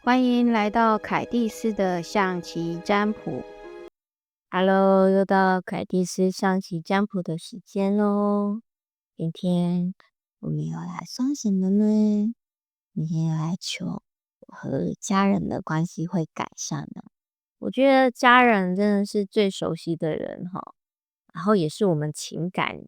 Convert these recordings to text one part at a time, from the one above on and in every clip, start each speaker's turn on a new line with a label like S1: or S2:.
S1: 欢迎来到凯蒂斯的象棋占卜。
S2: Hello，又到凯蒂斯象棋占卜的时间喽。今天我们要来算什么呢？今天要来求我和家人的关系会改善呢。我觉得家人真的是最熟悉的人哈，然后也是我们情感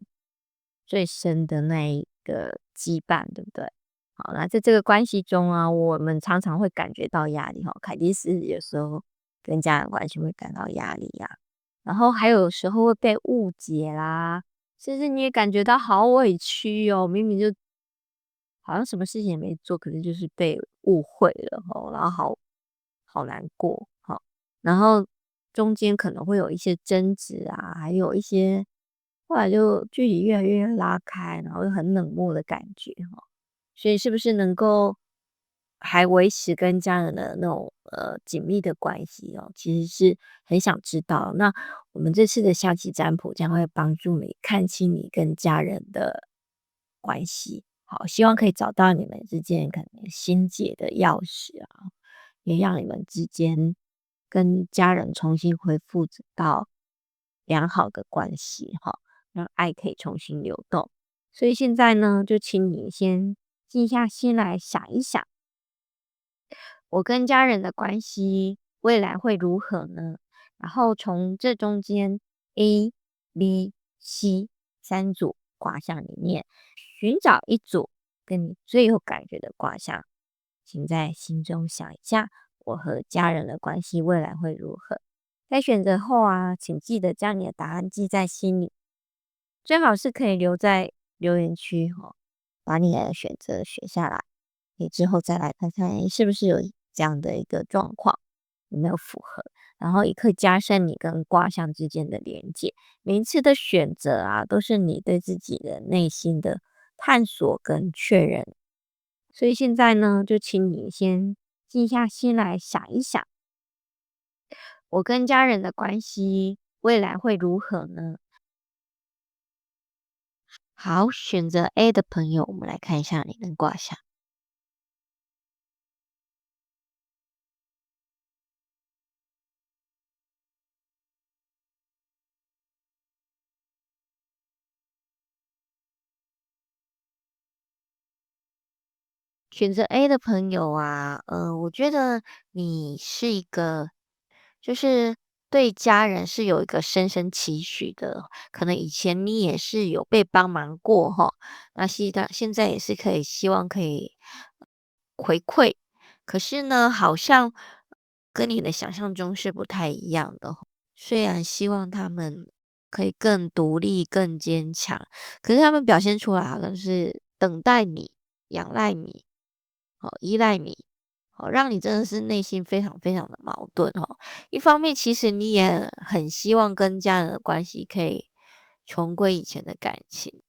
S2: 最深的那一个羁绊，对不对？好，那在这个关系中啊，我们常常会感觉到压力哈。凯蒂斯有时候跟家人关系会感到压力呀、然后还有时候会被误解啦，甚至你也感觉到好委屈哦，明明就好像什么事情也没做，可是就是被误会了吼，然后好难过，好，然后中间可能会有一些争执啊，还有一些后来就距离越来越拉开，然后又很冷漠的感觉哈。所以是不是能够还维持跟家人的那种紧密的关系哦？其实是很想知道。那我们这次的象棋占卜将会帮助你看清你跟家人的关系。好，希望可以找到你们之间可能心结的钥匙啊，也让你们之间跟家人重新恢复到良好的关系哈，让爱可以重新流动。所以现在呢，就请你先静下心来想一想，我跟家人的关系未来会如何呢？然后从这中间 A、B、C 3组卦象里面寻找一组跟你最有感觉的卦象，请在心中想一下，我和家人的关系未来会如何？在选择后啊，请记得将你的答案记在心里，最好是可以留在留言区哈，把你的选择写下来，你之后再来看看，诶是不是有这样的一个状况，有没有符合，然后也可以加深你跟卦象之间的连接。每一次的选择啊，都是你对自己的内心的探索跟确认。所以现在呢，就请你先静下心来想一想，我跟家人的关系未来会如何呢？好，选择 A 的朋友，我们来看一下你的卦象。选择 A 的朋友啊，我觉得你是一个，就是对家人是有一个深深期许的，可能以前你也是有被帮忙过哈，那现在也是可以希望可以回馈，可是呢，好像跟你的想象中是不太一样的吼。虽然希望他们可以更独立、更坚强，可是他们表现出来好像是等待你、仰赖你。好，依赖你，好，让你真的是内心非常非常的矛盾哦。一方面，其实你也很希望跟家人的关系可以重归以前的感情，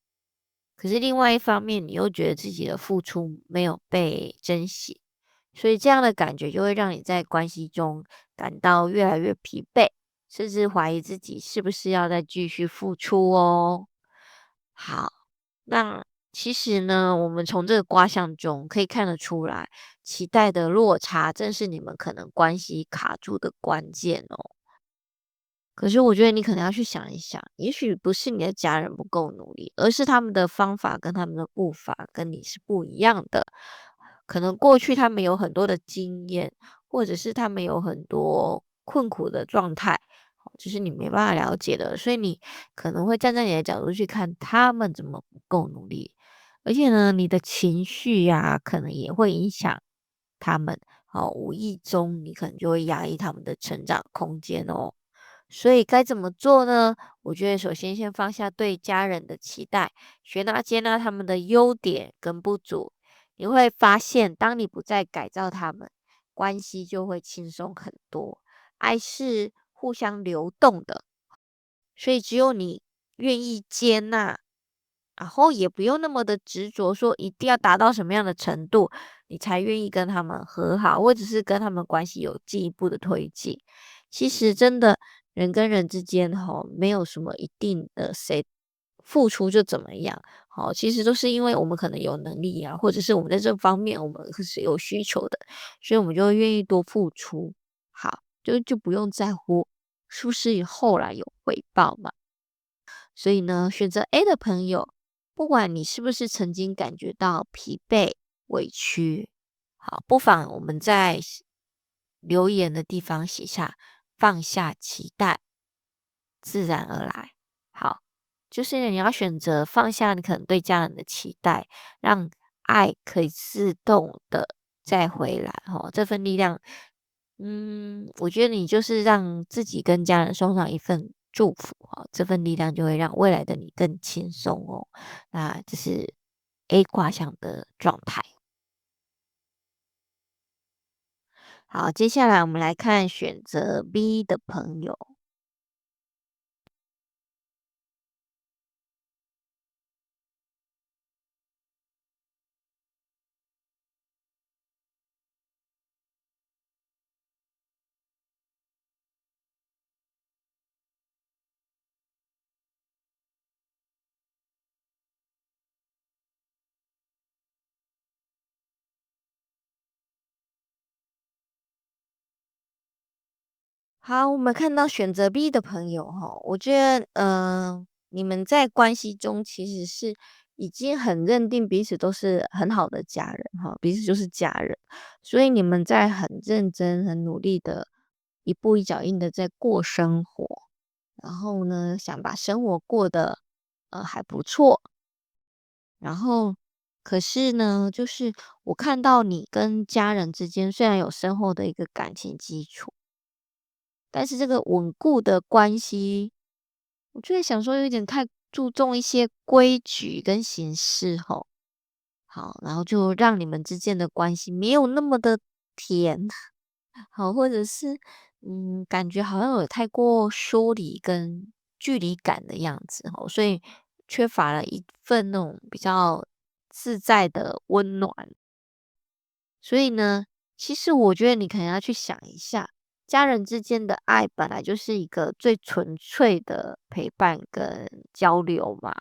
S2: 可是另外一方面，你又觉得自己的付出没有被珍惜，所以这样的感觉就会让你在关系中感到越来越疲惫，甚至怀疑自己是不是要再继续付出哦。好，那其实呢，我们从这个卦象中可以看得出来，期待的落差正是你们可能关系卡住的关键哦。可是我觉得你可能要去想一想，也许不是你的家人不够努力，而是他们的方法跟他们的步伐跟你是不一样的。可能过去他们有很多的经验，或者是他们有很多困苦的状态，就是你没办法了解的，所以你可能会站在你的角度去看他们怎么不够努力，而且呢，你的情绪呀、可能也会影响他们。无意中你可能就会压抑他们的成长空间哦。所以该怎么做呢？我觉得首先先放下对家人的期待，学纳接纳他们的优点跟不足。你会发现，当你不再改造他们，关系就会轻松很多。爱是互相流动的，所以只有你愿意接纳，然后也不用那么的执着，说一定要达到什么样的程度，你才愿意跟他们和好，或者是跟他们关系有进一步的推进。其实真的人跟人之间没有什么一定的谁付出就怎么样，好，其实都是因为我们可能有能力啊，或者是我们在这方面我们是有需求的，所以我们就会愿意多付出。好，就不用在乎是不是后来有回报嘛。所以呢，选择 A 的朋友，不管你是不是曾经感觉到疲惫、委屈，好，不妨我们在留言的地方写下放下期待，自然而来。好，就是你要选择放下你可能对家人的期待，让爱可以自动的再回来。哦，这份力量，我觉得你就是让自己跟家人送上一份祝福哦，这份力量就会让未来的你更轻松哦。那这是 A 卦象的状态。好，接下来我们来看选择 B 的朋友。好，我们看到选择 B 的朋友哈，我觉得，你们在关系中其实是已经很认定彼此都是很好的家人哈，彼此就是家人，所以你们在很认真、很努力的一步一脚印的在过生活，然后呢，想把生活过得还不错，然后可是呢，就是我看到你跟家人之间虽然有深厚的一个感情基础。但是这个稳固的关系，我就在想说有点太注重一些规矩跟形式吼，好，然后就让你们之间的关系没有那么的甜，好，或者是感觉好像有太过疏离跟距离感的样子吼，所以缺乏了一份那种比较自在的温暖。所以呢，其实我觉得你可能要去想一下，家人之间的爱本来就是一个最纯粹的陪伴跟交流嘛。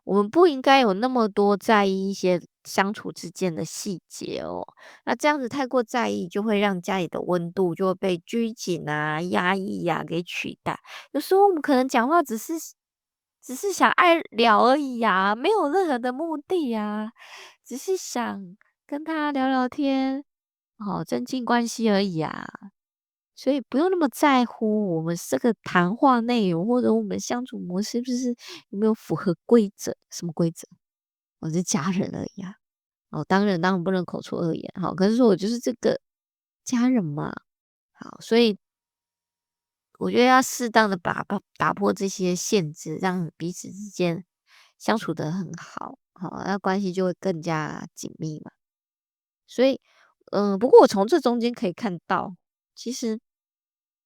S2: 我们不应该有那么多在意一些相处之间的细节哦。那这样子太过在意，就会让家里的温度就会被拘谨啊、压抑呀、给取代。有时候我们可能讲话只是想爱聊而已呀，没有任何的目的呀，只是想跟他聊聊天，哦，增进关系而已啊。所以不用那么在乎我们这个谈话内容，或者我们相处模式是不是有没有符合规则？什么规则？我是家人而已啊。哦，当然不能口出恶言，好，可是说我就是这个家人嘛，好，所以我觉得要适当的打破这些限制，让彼此之间相处得很好，好，那关系就会更加紧密嘛。所以，不过我从这中间可以看到，其实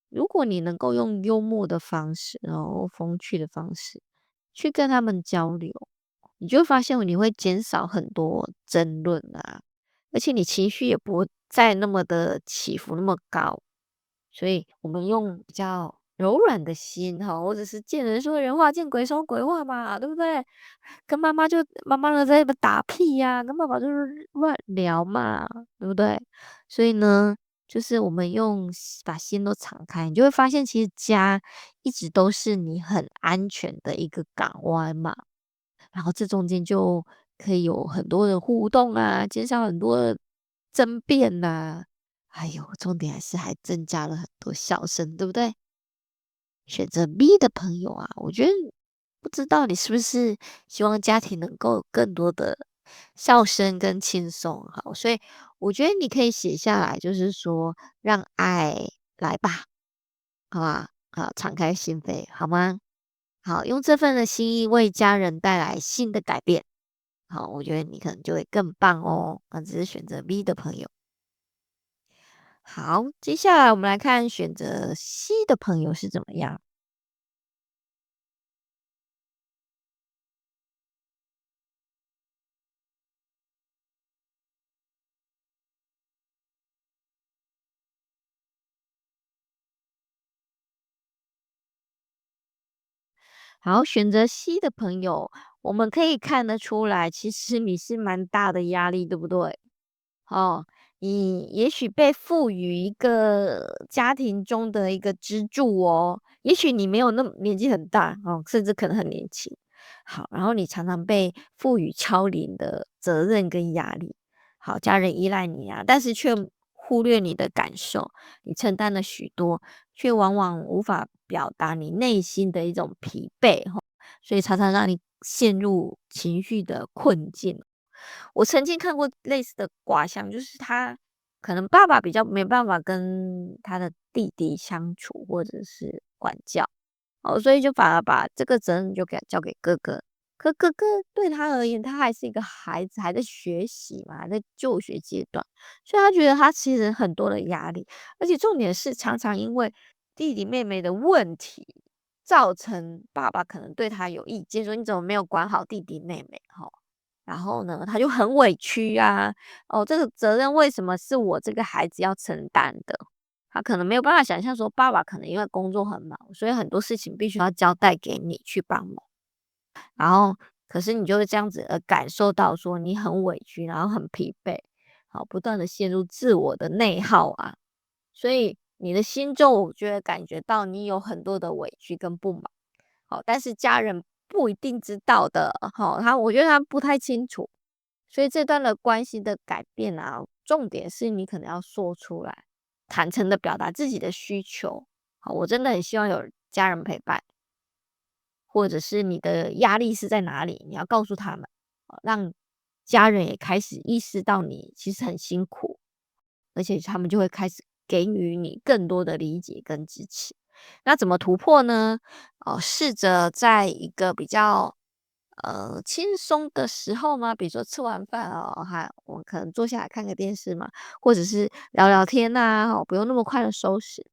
S2: 如果你能够用幽默的方式，然后风趣的方式去跟他们交流，你就会发现你会减少很多争论啊，而且你情绪也不会再那么的起伏那么高。所以我们用比较柔软的心哈，或者是见人说人话，见鬼说鬼话嘛，对不对？跟妈妈呢在那边打屁呀、跟爸爸就是乱聊嘛，对不对？所以呢，就是我们把心都敞开，你就会发现，其实家一直都是你很安全的一个港湾嘛。然后这中间就可以有很多的互动啊，减少很多的争辩呐、还有重点还增加了很多笑声，对不对？选择 B 的朋友啊，我觉得不知道你是不是希望家庭能够有更多的笑声跟轻松，好，所以我觉得你可以写下来，就是说让爱来吧，好吧，好，敞开心扉，好吗？好，用这份的心意为家人带来新的改变。好，我觉得你可能就会更棒哦。那只是选择 B 的朋友。好，接下来我们来看选择 C 的朋友是怎么样。好，选择 C 的朋友，我们可以看得出来，其实你是蛮大的压力，对不对？哦，你也许被赋予一个家庭中的一个支柱哦，也许你没有那么年纪很大哦，甚至可能很年轻。好，然后你常常被赋予超龄的责任跟压力。好，家人依赖你啊，但是却忽略你的感受，你承担了许多，却往往无法表达你内心的一种疲惫哈，所以常常让你陷入情绪的困境。我曾经看过类似的卦象，就是他可能爸爸比较没办法跟他的弟弟相处，或者是管教，哦，所以就反而把这个责任就给交给哥哥。可哥哥对他而言，他还是一个孩子，还在学习嘛，还在就学阶段，所以他觉得他其实很多的压力，而且重点是常常因为弟弟妹妹的问题，造成爸爸可能对他有意见，说你怎么没有管好弟弟妹妹？哈、然后呢，他就很委屈啊，哦，这个责任为什么是我这个孩子要承担的？他可能没有办法想象说，爸爸可能因为工作很忙，所以很多事情必须要交代给你去帮忙。然后，可是你就会这样子感受到说你很委屈，然后很疲惫，好，不断的陷入自我的内耗啊，所以你的心中我觉得感觉到你有很多的委屈跟不满。好，但是家人不一定知道的，好，我觉得他不太清楚，所以这段的关系的改变啊，重点是你可能要说出来，坦诚的表达自己的需求。好，我真的很希望有家人陪伴，或者是你的压力是在哪里，你要告诉他们，让家人也开始意识到你其实很辛苦，而且他们就会开始给予你更多的理解跟支持。那怎么突破呢？试着在一个比较轻松的时候嘛，比如说吃完饭哦，我们可能坐下来看个电视嘛，或者是聊聊天呐、哦，不用那么快的收拾。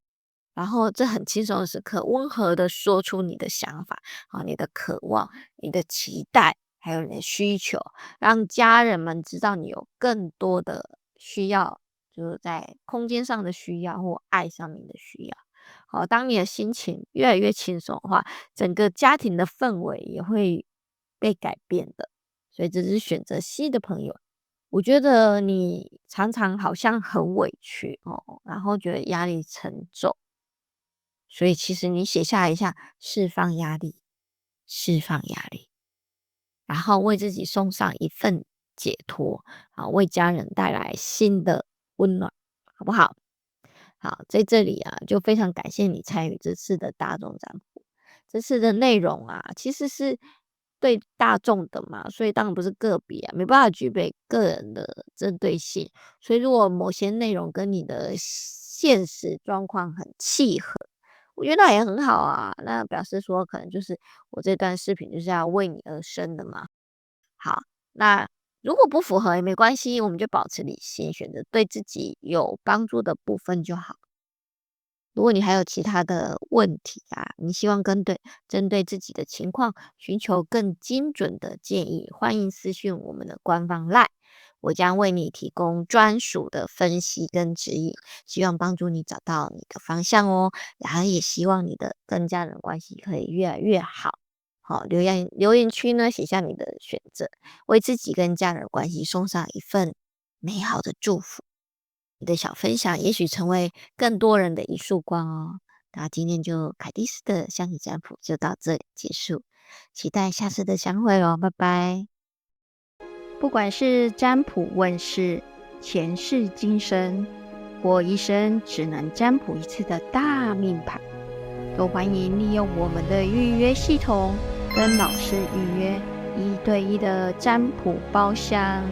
S2: 然后这很轻松的时刻，温和的说出你的想法啊，你的渴望、你的期待，还有你的需求，让家人们知道你有更多的需要，就是在空间上的需要或爱上面的需要。好，当你的心情越来越轻松的话，整个家庭的氛围也会被改变的。所以这是选择 C 的朋友，我觉得你常常好像很委屈哦，然后觉得压力沉重。所以其实你写下来一下，释放压力，释放压力，然后为自己送上一份解脱，啊，为家人带来新的温暖，好不好？好，在这里啊，就非常感谢你参与这次的大众占卜。这次的内容啊，其实是对大众的嘛，所以当然不是个别啊，没办法具备个人的针对性。所以如果某些内容跟你的现实状况很契合，我觉得那也很好啊。那表示说，可能就是我这段视频就是要为你而生的嘛。好，那如果不符合也没关系，我们就保持理性，选择对自己有帮助的部分就好。如果你还有其他的问题啊，你希望针对自己的情况寻求更精准的建议，欢迎私讯我们的官方 LINE，我将为你提供专属的分析跟指引，希望帮助你找到你的方向哦。然后也希望你的跟家人关系可以越来越好。好，留言区呢写下你的选择，为自己跟家人关系送上一份美好的祝福。你的小分享也许成为更多人的一束光哦。那今天就凯蒂斯的香你占卜就到这里结束，期待下次的相会哦，拜拜。
S1: 不管是占卜问世、前世今生，或一生只能占卜一次的大命盘，都欢迎利用我们的预约系统，跟老师预约1对1的占卜包厢。